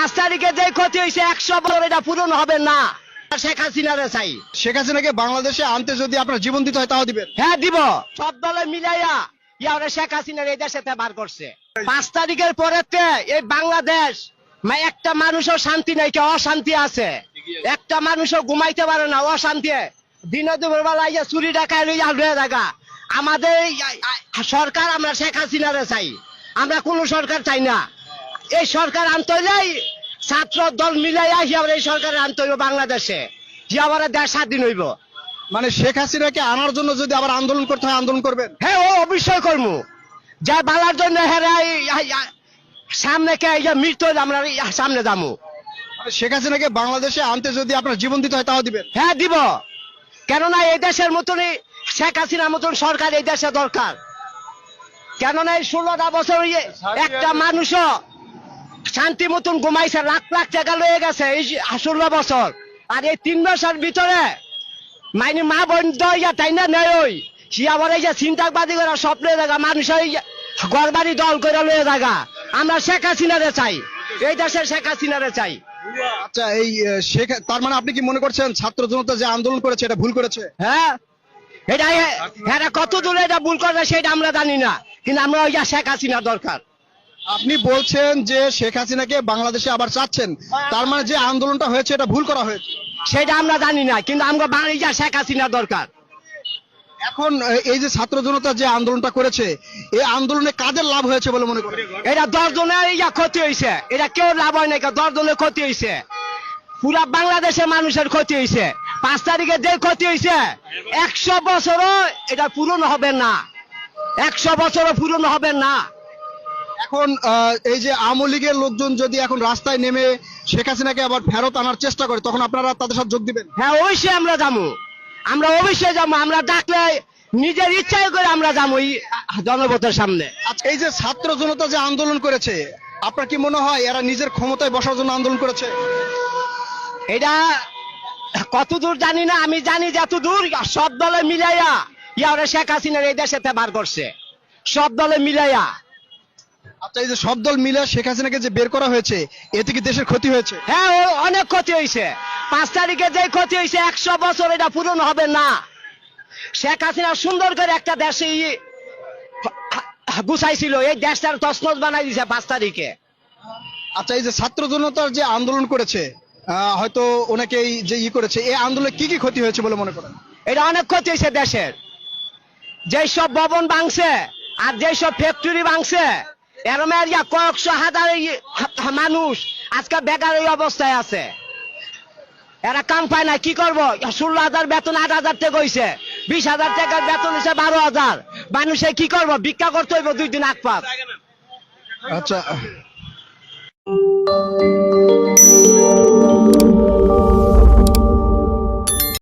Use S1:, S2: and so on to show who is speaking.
S1: 5 তারিখে যে ক্ষতি হয়েছে 100 বছর এটা পূরণ হবে না। শেখ হাসিনারে চাই।
S2: শেখ হাসিনাকে বাংলাদেশে আনতে যদি আপনার জীবন দিতে হয় তাও দিবেন?
S1: হ্যাঁ দিব। সব দলে মিলাইয়া ইয়ারে শেখ হাসিনার এই দেশে বার করছে। 5 তারিখের পরেতে এই বাংলাদেশ একটা মানুষও শান্তি নাই, কে অশান্তি আছে। একটা মানুষও ঘুমাইতে পারে না, অশান্তি। দিনে দুপুর বেলা ইয়া চুরি ডাকায় লইয়া হয়ে থাকা। আমাদের সরকার আমরা শেখ হাসিনারে চাই, আমরা কোন সরকার চাই না। এই সরকার আনতে হইলেই ছাত্র দল মিলাইয়া এই সরকার আনতে হইব বাংলাদেশে, আবার দেশ স্বাধীন হইব।
S2: মানে শেখ হাসিনাকে আনার জন্য যদি আবার আন্দোলন করতে হয় আন্দোলন করবেন?
S1: হ্যাঁ ও অবশ্যই করবো। যা বালার জন্য সামনে কে মৃত্যু আমরা সামনে যাবো।
S2: মানে শেখ হাসিনাকে বাংলাদেশে আনতে যদি আপনার জীবন দিতে হয় তাও দিবেন?
S1: হ্যাঁ দিব। কেননা এই দেশের মতনই শেখ হাসিনার মতন সরকার এই দেশে দরকার। কেননা এই 16টা বছর একটা মানুষও শান্তি মতন ঘুমাইছে, লাখ লাখ টাকা লয়ে গেছে এই 16 বছর। আর এই 3 মাসের ভিতরে মাইনি মা বোন দইয়া তাই না নেই ওই সে আবার এই যে চিন্তাবাদী করে স্বপ্ন জায়গা মানুষের ঘর বাড়ি দল করে লয়ে জায়গা। আমরা শেখ হাসিনারে চাই, এই দেশের শেখ হাসিনারে চাই।
S2: আচ্ছা, এই শেখ, তার মানে আপনি কি মনে করছেন ছাত্র জনতা যে আন্দোলন করেছে এটা ভুল করেছে?
S1: হ্যাঁ, এটা হ্যাঁ কত দূরে এটা ভুল করে সেটা আমরা জানি না, কিন্তু আমরা ওই শেখ হাসিনা দরকার।
S2: আপনি বলছেন যে শেখ হাসিনাকে বাংলাদেশে আবার চাচ্ছেন, তার মানে যে আন্দোলনটা হয়েছে এটা ভুল করা হয়েছে
S1: সেটা আমরা জানি না, কিন্তু আমরা বাংলা শেখ হাসিনা দরকার।
S2: এখন এই যে ছাত্র জনতা যে আন্দোলনটা করেছে এই আন্দোলনে কাদের লাভ হয়েছে বলে মনে করেন?
S1: এটা 10 জনের ক্ষতি হয়েছে, এটা কেউ লাভ হয় না, 10 জনের ক্ষতি হয়েছে। পুরা বাংলাদেশের মানুষের ক্ষতি হয়েছে। 5 তারিখে যে ক্ষতি হয়েছে 100 বছরও এটা পূরণ হবে না, 100 বছরও পূরণ হবে না।
S2: এখন এই যে আওয়ামী লীগের লোকজন যদি এখন রাস্তায় নেমে শেখ হাসিনাকে আবার ফেরত আনার চেষ্টা করে তখন আপনারা তাদের সাথে যোগ দিবেন?
S1: হ্যাঁ অবশ্যই আমরা যাবো, আমরা অবশ্যই যাবো। আমরা ডাকলে নিজের ইচ্ছাই করে আমরা যাবো জনপথের সামনে।
S2: আচ্ছা, এই যে ছাত্র জনতা যে আন্দোলন করেছে আপনার কি মনে হয় এরা নিজের ক্ষমতায় বসার জন্য আন্দোলন করেছে?
S1: এটা কত দূর জানি না, আমি জানি যত দূর সব দলে মিলাইয়া ইয়ারে শেখ হাসিনার এই দেশে বার করছে, সব দলে মিলাইয়া।
S2: আচ্ছা, এই যে সব দল মিলে শেখ হাসিনাকে যে বের করা হয়েছে এতে কি দেশের ক্ষতি হয়েছে?
S1: হ্যাঁ অনেক ক্ষতি হয়েছে। 5 তারিখে যে ক্ষতি হয়েছে 100 বছর এটা পূরণ হবে না। শেখ হাসিনা সুন্দর করে একটা দেশে গুছাইছিল, এই দেশটার তছনছ বানাই দিছে 5 তারিখে।
S2: আচ্ছা, এই যে ছাত্র জনতার যে আন্দোলন করেছে হয়তো অনেকেই যে করেছে এই আন্দোলনে কি কি ক্ষতি হয়েছে বলে মনে করেন?
S1: এটা অনেক ক্ষতি হয়েছে দেশের। যেসব ভবন ভাঙছে আর যেসব ফ্যাক্টরি ভাঙছে এরম কয়েকশো হাজার মানুষ আজকে বেকার এই অবস্থায় আছে। এরা কাম পায় না, কি করবো? 16,000 বেতন 8,000 টাকা হয়েছে, 20,000 টাকার বেতন হয়েছে 12,000। মানুষে কি করবো? ভিক্ষা করতে হইব 2 দিন আগ পাক।
S2: আচ্ছা।